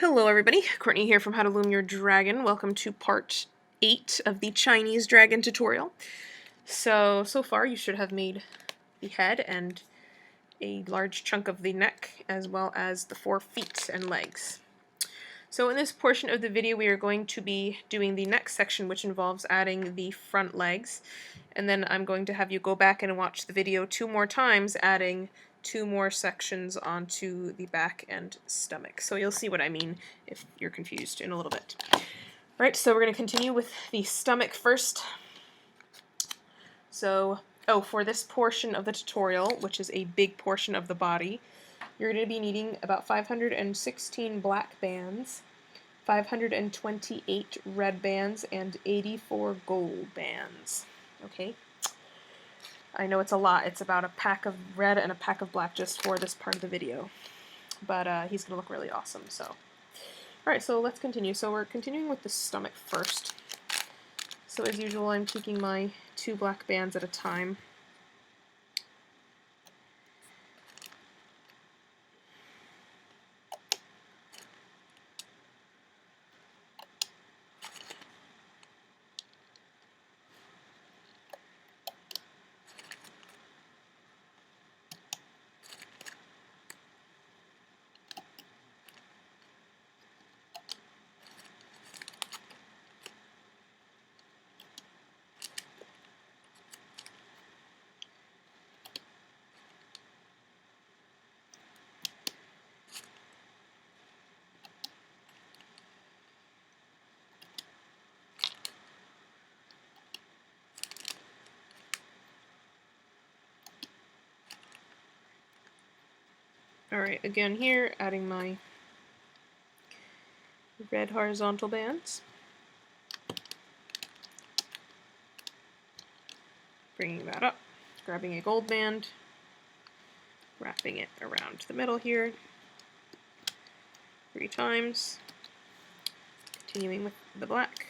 Hello everybody, Courtney here from How to Loom Your Dragon. Welcome to part 8 of the Chinese dragon tutorial. So far you should have made the head and a large chunk of the neck, as well as the 4 feet and legs. So in this portion of the video we are going to be doing the next section, which involves adding the front legs, and then I'm going to have you go back and watch the video 2 more times, adding 2 more sections onto the back and stomach. So you'll see what I mean if you're confused in a little bit. Alright, so we're going to continue with the stomach first. So, for this portion of the tutorial, which is a big portion of the body, you're going to be needing about 516 black bands, 528 red bands, and 84 gold bands. Okay? I know it's a lot. It's about a pack of red and a pack of black just for this part of the video. But he's going to look really awesome. So, alright, so let's continue. So we're continuing with the stomach first. So as usual, I'm taking my 2 black bands at a time. Alright, again here, adding my red horizontal bands. Bringing that up, grabbing a gold band, wrapping it around the middle here 3 times, continuing with the black.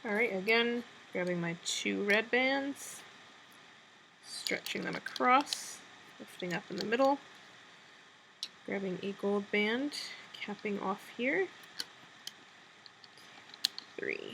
Alright, again, grabbing my 2 red bands, stretching them across, lifting up in the middle, grabbing a gold band, capping off here, 3.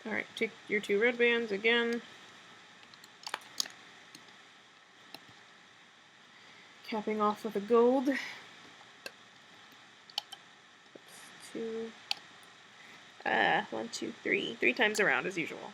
Alright, take your 2 red bands again, capping off with a gold. That's 2, 1, 2, 3, 3 times around as usual.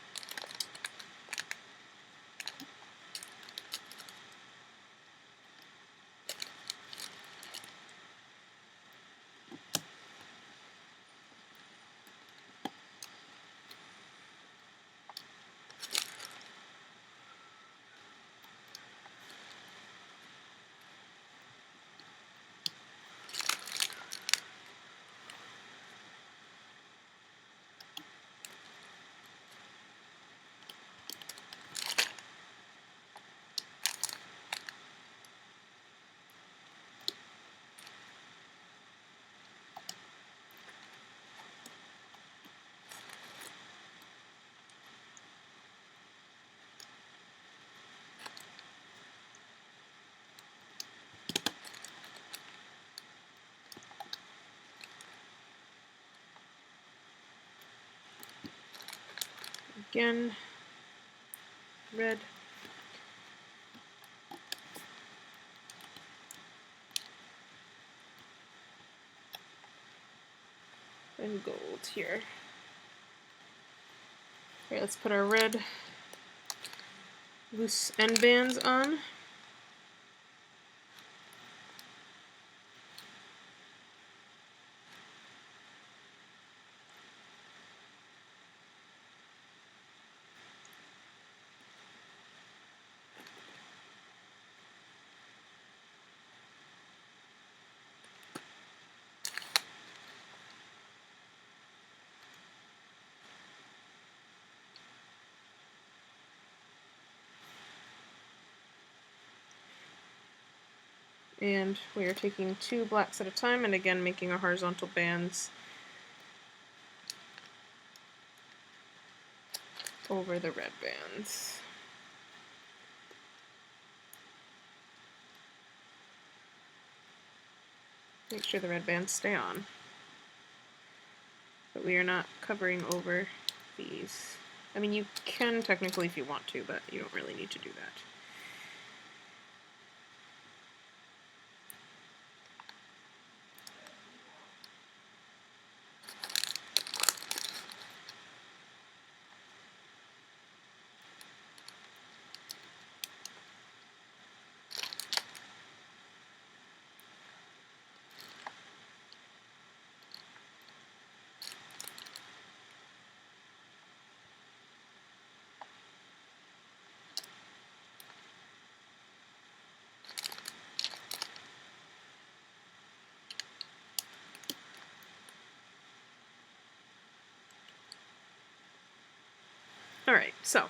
again. Red. And gold here. Okay, let's put our red loose end bands on. And we are taking 2 blacks at a time and again making our horizontal bands over the red bands. Make sure the red bands stay on, but we are not covering over these. I mean, you can technically if you want to, but you don't really need to do that. Alright, so,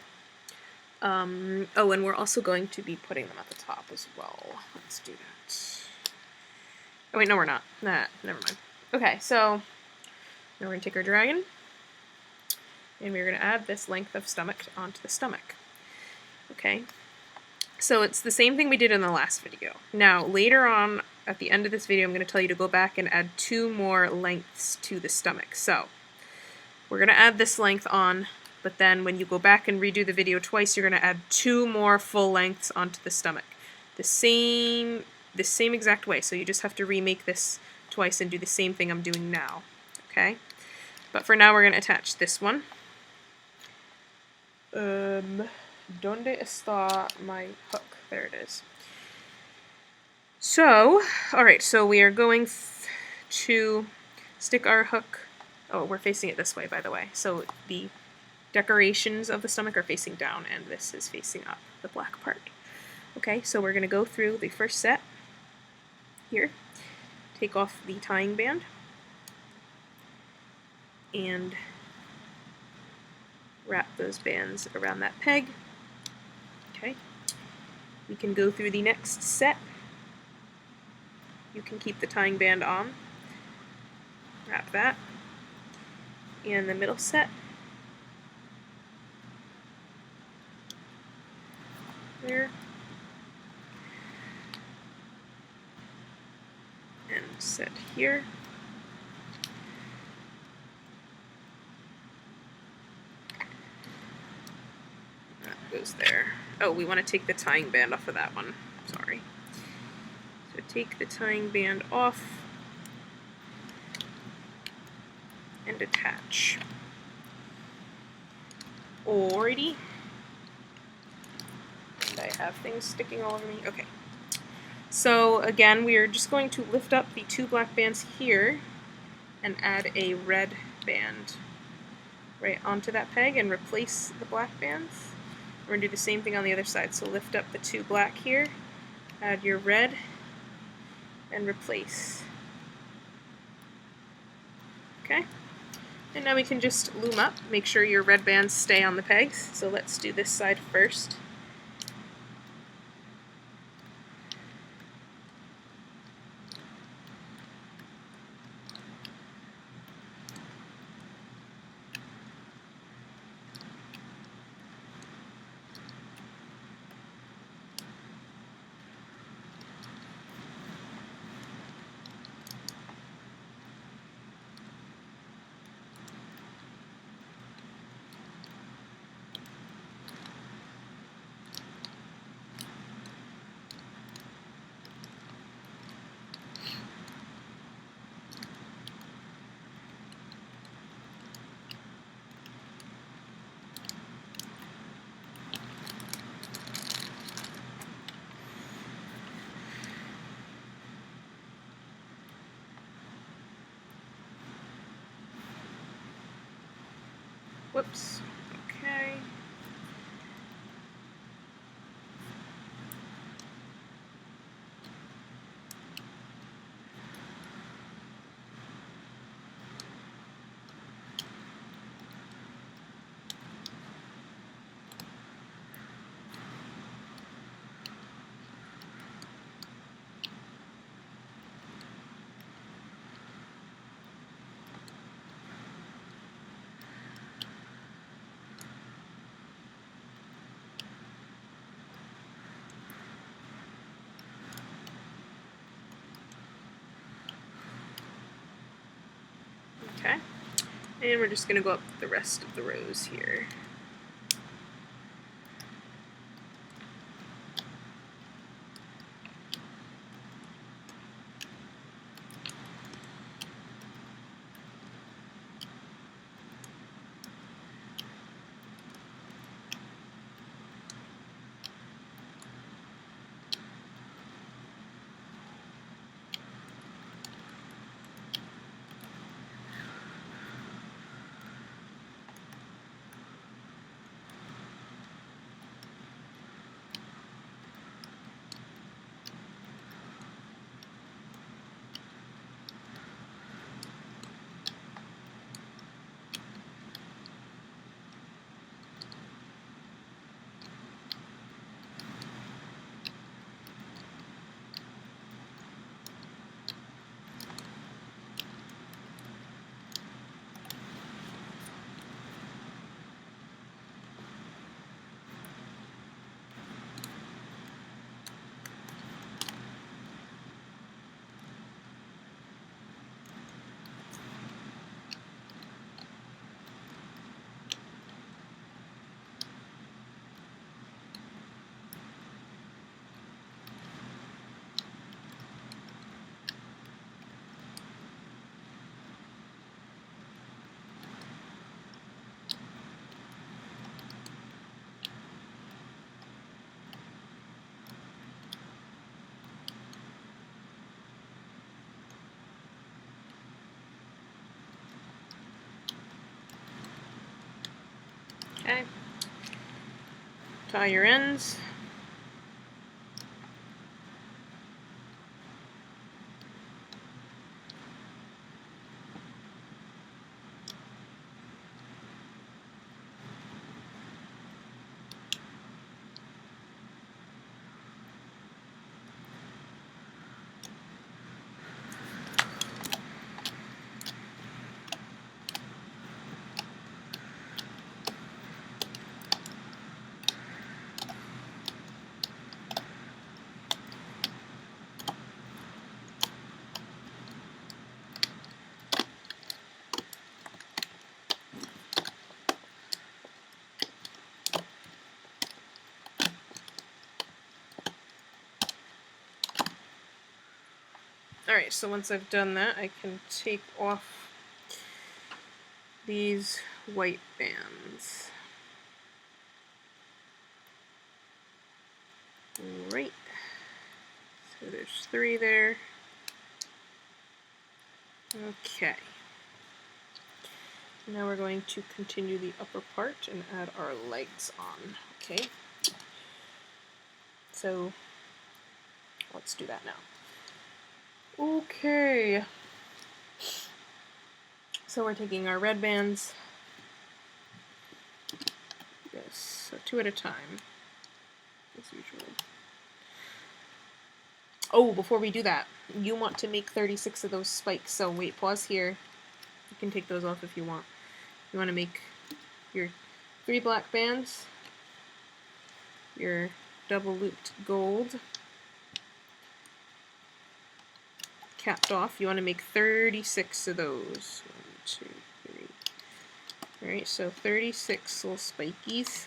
oh, and we're also going to be putting them at the top as well. Let's do that. Oh wait, no we're not. Nah, never mind. Okay, so, now we're going to take our dragon, and we're going to add this length of stomach onto the stomach. Okay, so it's the same thing we did in the last video. Now, later on, at the end of this video, I'm going to tell you to go back and add 2 more lengths to the stomach. So, we're going to add this length on, but then when you go back and redo the video twice, you're going to add 2 more full lengths onto the stomach. The same exact way, so you just have to remake this twice and do the same thing I'm doing now. Okay? But for now, we're going to attach this one. ¿Dónde está my hook? There it is. So, alright, so we are going to stick our hook. Oh, we're facing it this way, by the way. So the decorations of the stomach are facing down, and this is facing up, the black part. Okay, so we're going to go through the first set here, take off the tying band, and wrap those bands around that peg. Okay, we can go through the next set. You can keep the tying band on, wrap that, and the middle set. There. And set here. That goes there. Oh, we want to take the tying band off of that one. Sorry. So take the tying band off and attach. Alrighty. And I have things sticking all over me. Okay. So again, we are just going to lift up the 2 black bands here and add a red band right onto that peg and replace the black bands. We're going to do the same thing on the other side. So lift up the 2 black here, add your red, and replace. Okay? And now we can just loom up, make sure your red bands stay on the pegs. So let's do this side first. Whoops. Okay. Okay, and we're just going to go up the rest of the rows here. Okay, tie your ends. Alright, so once I've done that, I can take off these white bands. Alright, so there's 3 there. Okay. Now we're going to continue the upper part and add our legs on. Okay. So let's do that now. Okay. So we're taking our red bands. Yes, so 2 at a time, as usual. Oh, before we do that, you want to make 36 of those spikes. So wait, pause here. You can take those off if you want. You want to make your 3 black bands, your double looped gold, capped off. You want to make 36 of those. 1, 2, 3. Alright, so 36 little spikies.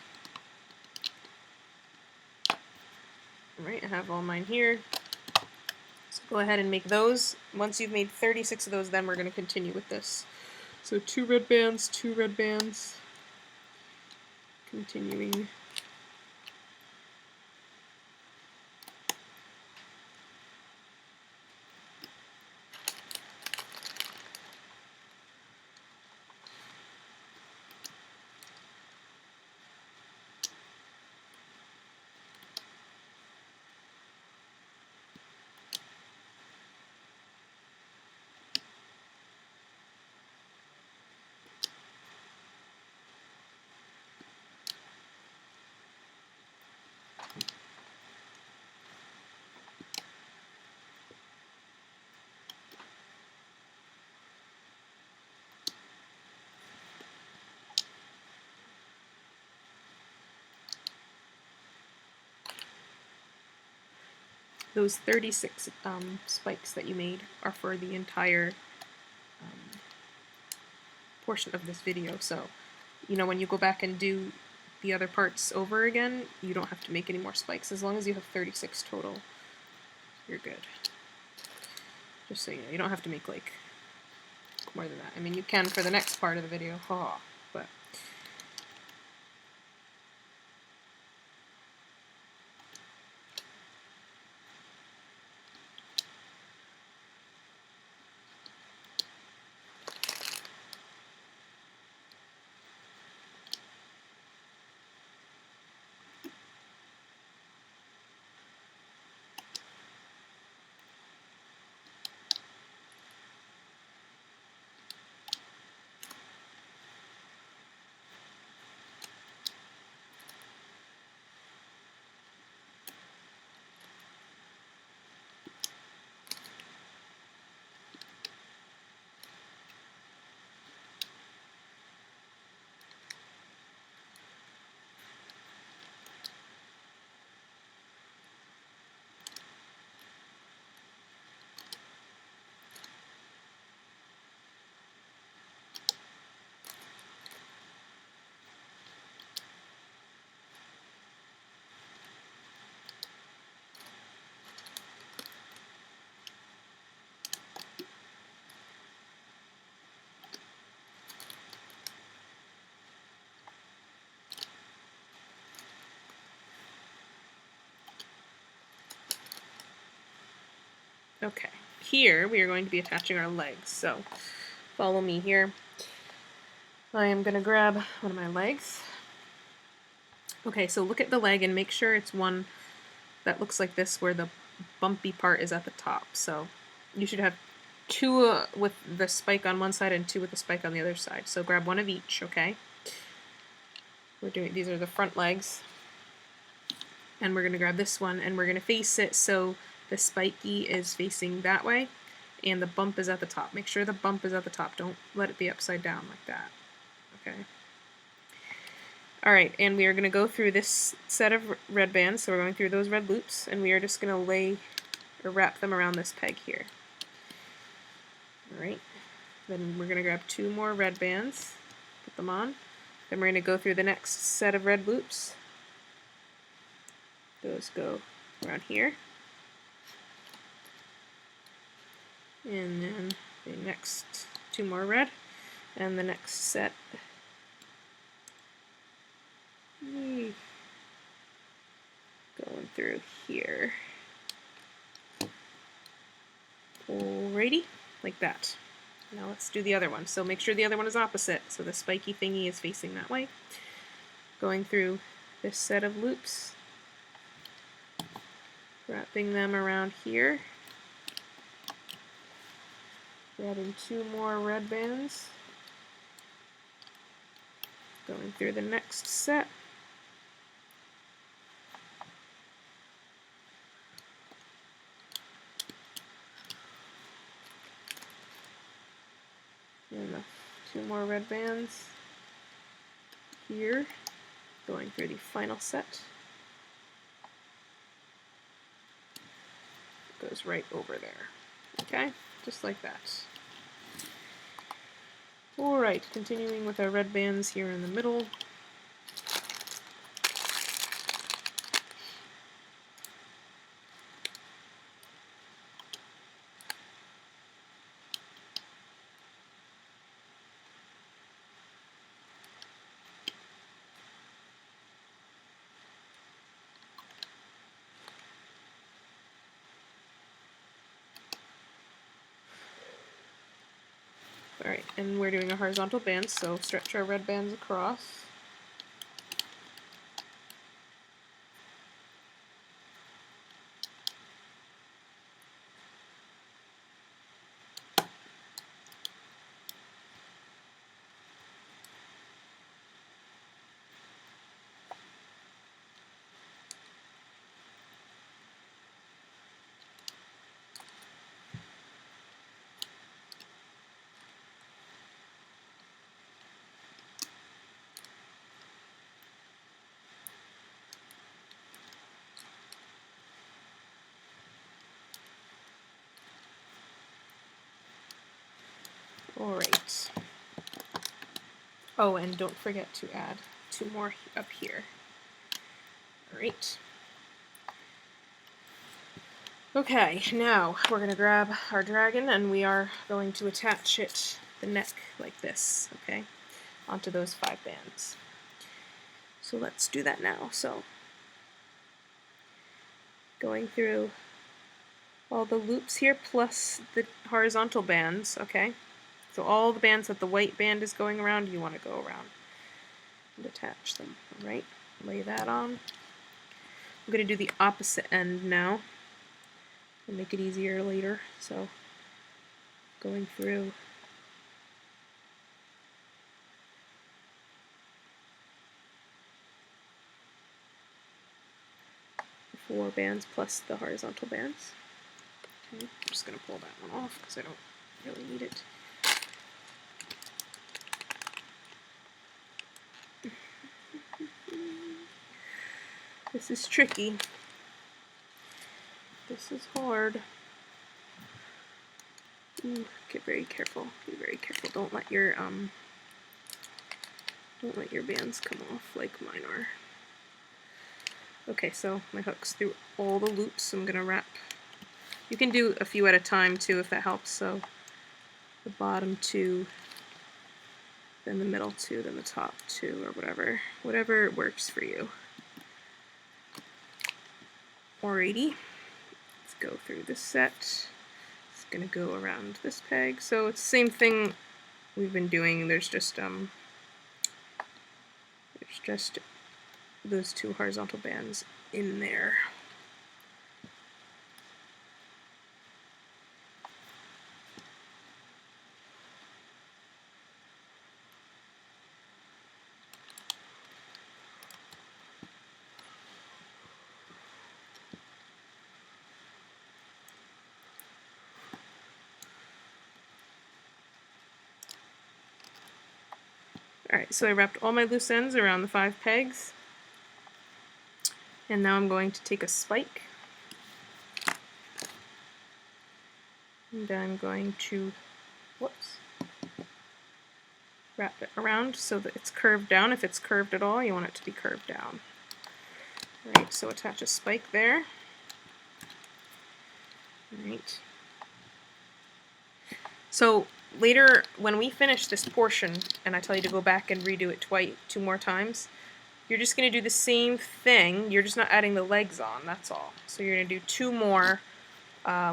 Alright, I have all mine here. So go ahead and make those. Once you've made 36 of those, then we're going to continue with this. So 2 red bands, 2 red bands. Continuing. those 36 spikes that you made are for the entire portion of this video, so you know when you go back and do the other parts over again, you don't have to make any more spikes. As long as you have 36 total, you're good. Just so you know, you don't have to make like more than that. I mean, you can for the next part of the video, but okay. Here we are going to be attaching our legs, so follow me here. I am going to grab one of my legs. Okay, so look at the leg and make sure it's one that looks like this where the bumpy part is at the top. So you should have two with the spike on one side and two with the spike on the other side. So grab one of each, okay? These are the front legs. And we're going to grab this one and we're going to face it so the spiky is facing that way and the bump is at the top. Make sure the bump is at the top. Don't let it be upside down like that. Okay. Alright, and we are going to go through this set of red bands, so we're going through those red loops, and we are just going to lay or wrap them around this peg here. Alright, then we're going to grab two more red bands, put them on, then we're going to go through the next set of red loops. Those go around here. And then the next two more red, and the next set going through here. Alrighty, like that. Now let's do the other one. So make sure the other one is opposite, so the spiky thingy is facing that way. Going through this set of loops, wrapping them around here. Grabbing two more red bands. Going through the next set. And the two more red bands here. Going through the final set. It goes right over there. Okay? Just like that. Alright, continuing with our red bands here in the middle. Alright, and we're doing a horizontal band, so stretch our red bands across. Alright. Oh, and don't forget to add 2 more up here. Alright. Okay, now we're going to grab our dragon and we are going to attach it, the neck, like this, okay, onto those 5 bands. So let's do that now. So, going through all the loops here plus the horizontal bands, okay? So all the bands that the white band is going around, you want to go around and attach them, alright? Lay that on. I'm going to do the opposite end now and make it easier later. So, going through the 4 bands plus the horizontal bands. Okay, I'm just going to pull that one off because I don't really need it. This is tricky. This is hard. Ooh, get very careful. Be very careful. Don't let your bands come off like mine are. Okay, so my hook's through all the loops. So I'm gonna wrap. You can do a few at a time too if that helps. So the bottom 2, then the middle 2, then the top 2, or whatever works for you. Alrighty, let's go through this set. It's gonna go around this peg. So it's the same thing we've been doing. There's just those 2 horizontal bands in there. Alright, so I wrapped all my loose ends around the 5 pegs. And now I'm going to take a spike. And I'm going to, wrap it around so that it's curved down. If it's curved at all, you want it to be curved down. Alright, so attach a spike there. Alright. So later, when we finish this portion, and I tell you to go back and redo it 2 more times, you're just going to do the same thing, you're just not adding the legs on, that's all. So you're going to do 2 more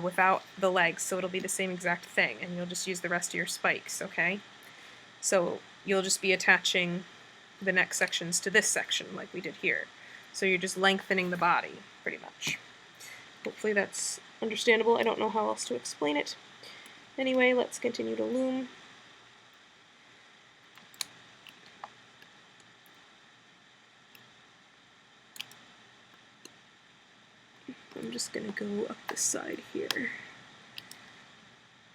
without the legs, so it'll be the same exact thing, and you'll just use the rest of your spikes, okay? So you'll just be attaching the neck sections to this section, like we did here. So you're just lengthening the body, pretty much. Hopefully that's understandable. I don't know how else to explain it. Anyway, let's continue to loom. I'm just going to go up this side here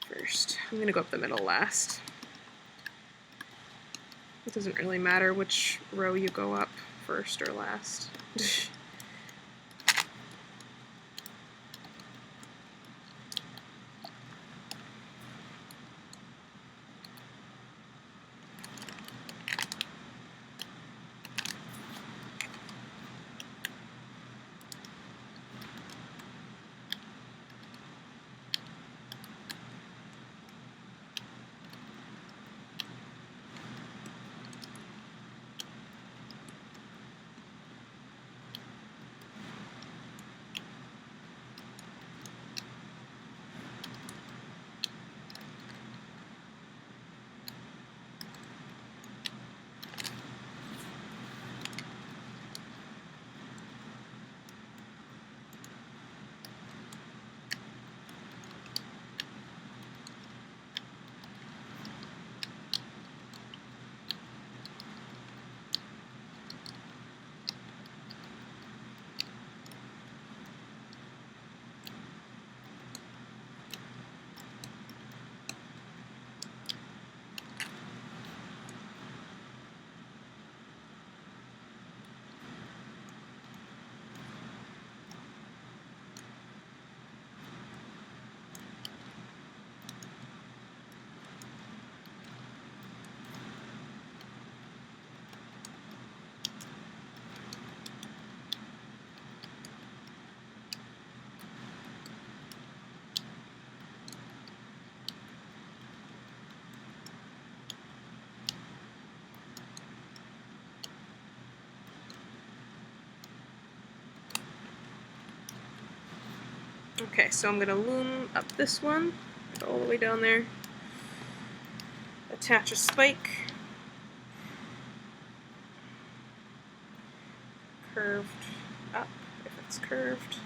first. I'm going to go up the middle last. It doesn't really matter which row you go up first or last. Okay, so I'm gonna loom up this one, go all the way down there, attach a spike, curved up if it's curved.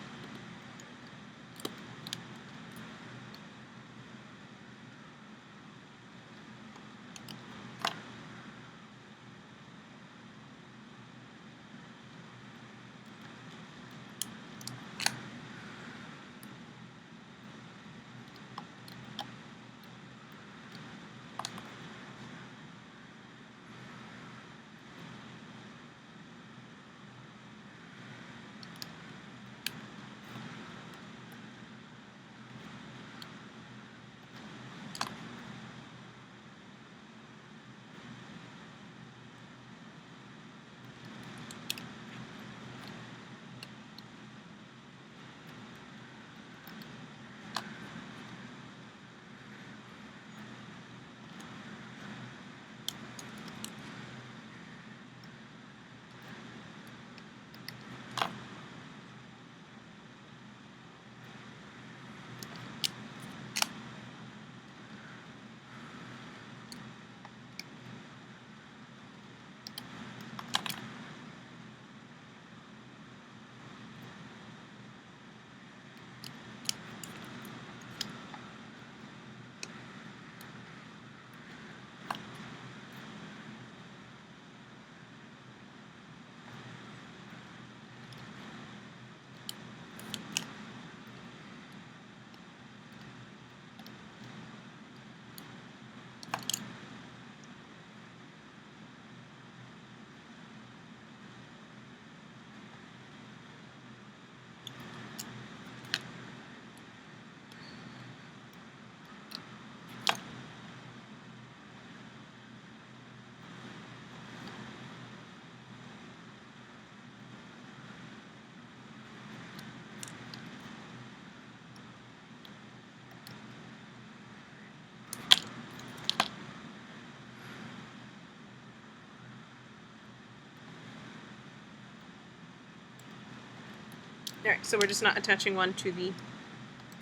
Alright, so we're just not attaching one to the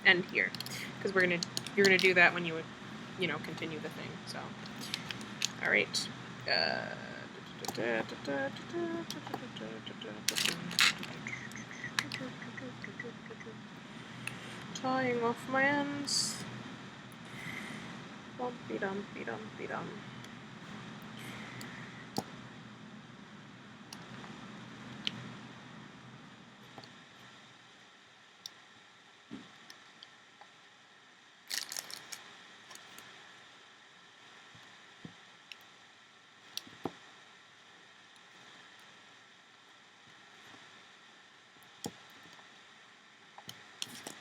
end here, because you're gonna do that when you would, continue the thing. So, all right. Tying off my ends. Bumpy dumpy dumpy dum.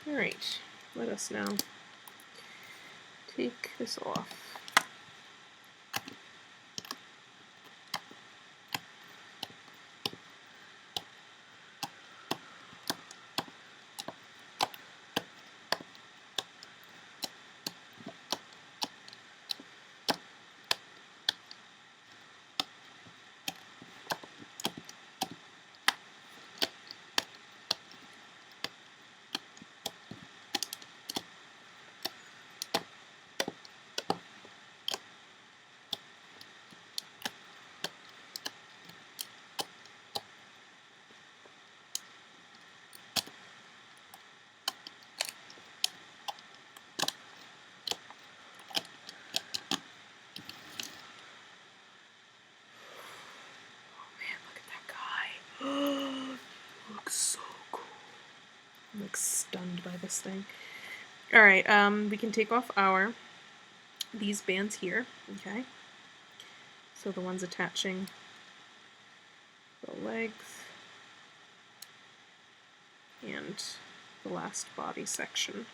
Alright, let us now take this off. Looks so cool. I'm like stunned by this thing. Alright, we can take off these bands here, okay? So the ones attaching the legs and the last body section.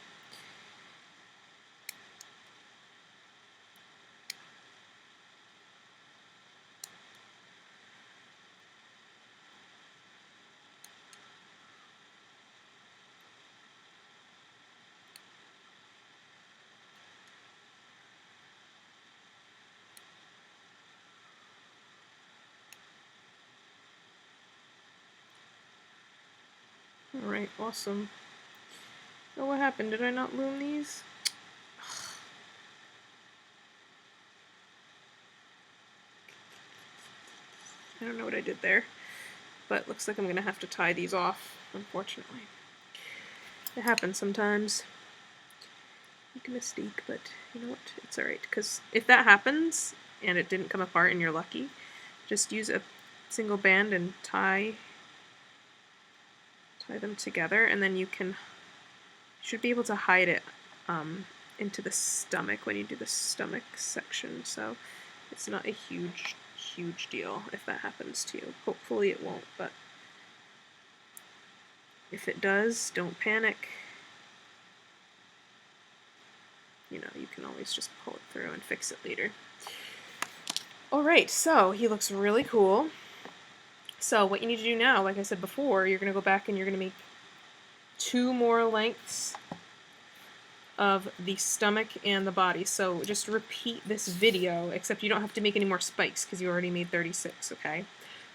Alright, awesome. Oh, what happened? Did I not loom these? I don't know what I did there, but looks like I'm gonna have to tie these off, unfortunately. It happens sometimes. Make a mistake, but you know what? It's alright, because if that happens and it didn't come apart and you're lucky, just use a single band and tie them together, and then you should be able to hide it into the stomach when you do the stomach section, so it's not a huge deal if that happens to you. Hopefully it won't, but if it does, don't panic. You know, you can always just pull it through and fix it later. Alright, so he looks really cool. So what you need to do now, like I said before, you're going to go back and you're going to make 2 more lengths of the stomach and the body. So just repeat this video, except you don't have to make any more spikes because you already made 36, okay?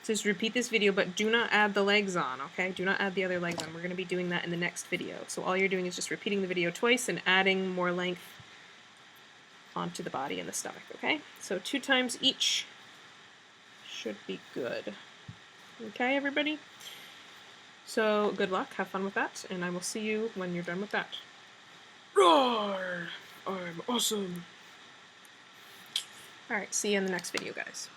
So just repeat this video, but do not add the legs on, okay? Do not add the other legs on. We're going to be doing that in the next video. So all you're doing is just repeating the video twice and adding more length onto the body and the stomach, okay? So 2 times each should be good. Okay, everybody? So good luck, have fun with that, and I will see you when you're done with that. Roar! I'm awesome! Alright, see you in the next video, guys.